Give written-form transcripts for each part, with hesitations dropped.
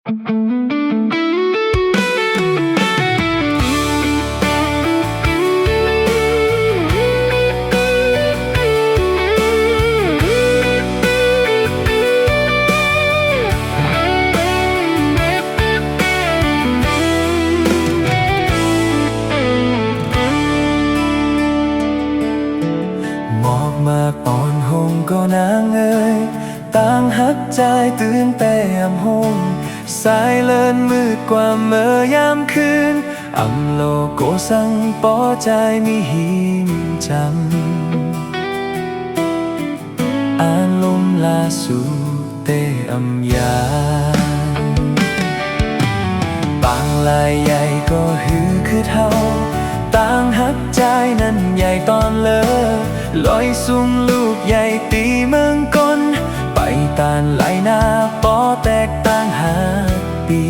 หมอกมากอ่อนหงก็นางเอ่ยต่างหักใจตื่นแต่ยามหงสายเลินมืดกว่าเมื่อยามคืนอำโลโกสังปอใจมีหิมจำอ่านลมลาสู่เตอำยานบางลายใหญ่ก็หือคือเท่าต่างหักใจนั้นใหญ่ตอนเลอลอยสูงลูกใหญ่ตีเมืองกลไปตานไหลนาปอแตกต่างหาปี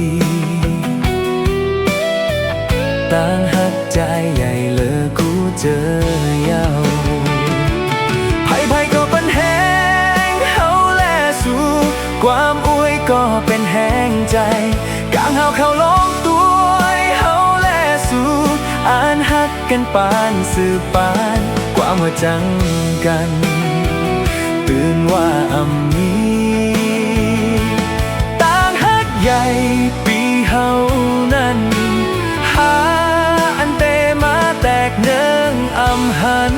ต่างหักใจใหญ่เลอกูเจอยาวไผ่ก็เป็นแหงเฮาแลสู่ความอวยก็เป็นแหงใจกางเฮาเข้าลงตัวเฮาแลสู่อ่านหักกันปานสืบปานความว่าจังกันตื่นว่าอำมีต่างหักใหญ่ปีเฮานั้นหาอันเตมาแตกเนืองอำหัน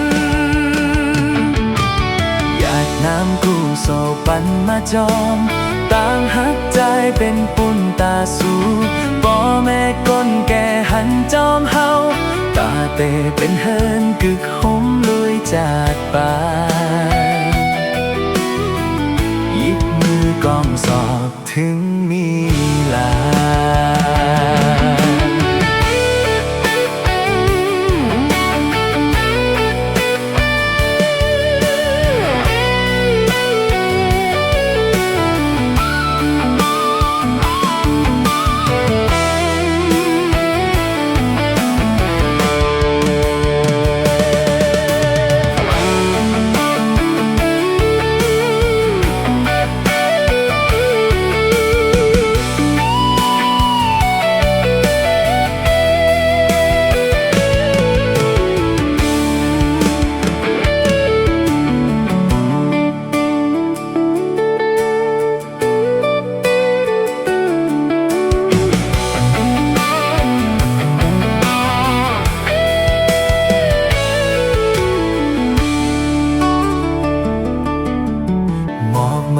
หยาดน้ำกูโซปันมาจอมต่างหักใจเป็นปุ่นตาสู่ป่อแม่ก้นแก่หันจอมเฮาตาเตเป็นเฮินกึกหมลุยจากป่าหยิบมือกองสอบถึงมีลา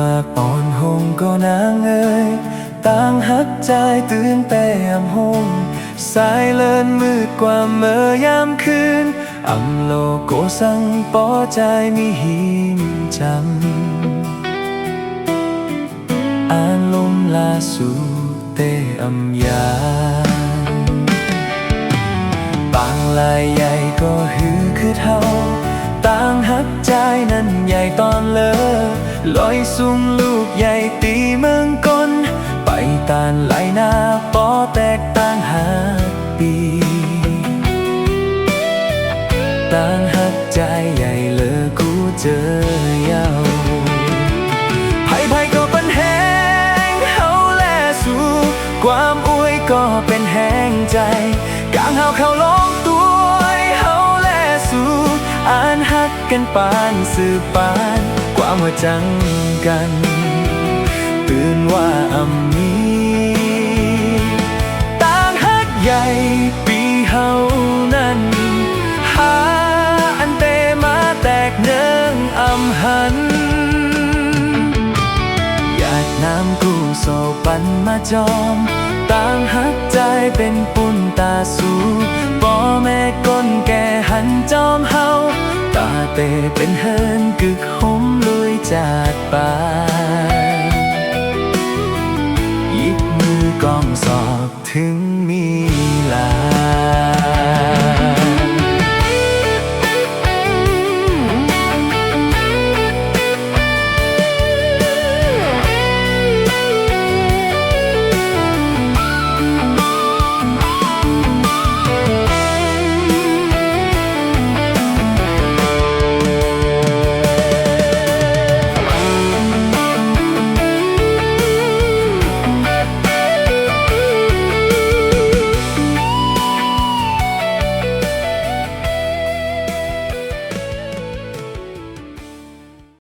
มากอ่อนหงก็นางเอ่ยต่างหักใจตื่นแต่ยามหงสายเลินมืดกว่าเมื่อยามคืนอำโลโกสังปอใจมีหิมจำอ่านลมลาสู่เตอำยานบางลายใหญ่ก็หือคือเท่าต่างหักใจนั้นใหญ่ตอนเลอลอยสูงลูกใหญ่ตีเมืองกลไปตานไหลนาปอแตกต่างหาปีต่างหักใจใหญ่เลอกูเจอยาวไผ่ก็เป็นแหงเฮาแลสู่ความอวยก็เป็นแหงใจกางเฮาเข้าลงตัวเฮาแลสู่อ่านหักกันปานสืบปานความว่าจังกันตื่นว่าอำมีต่างหักใหญ่ปีเฮานั้นหาอันเตมาแตกเนืองอำหันหยาดน้ำกูโซปันมาจอมต่างหักใจเป็นปุ่นตาสู่ป่อแม่ก้นแก่หันจอมเฮาตาเตเป็นเฮินกึกหมลุยจากป่าหยิบมือกองสอบถึงมี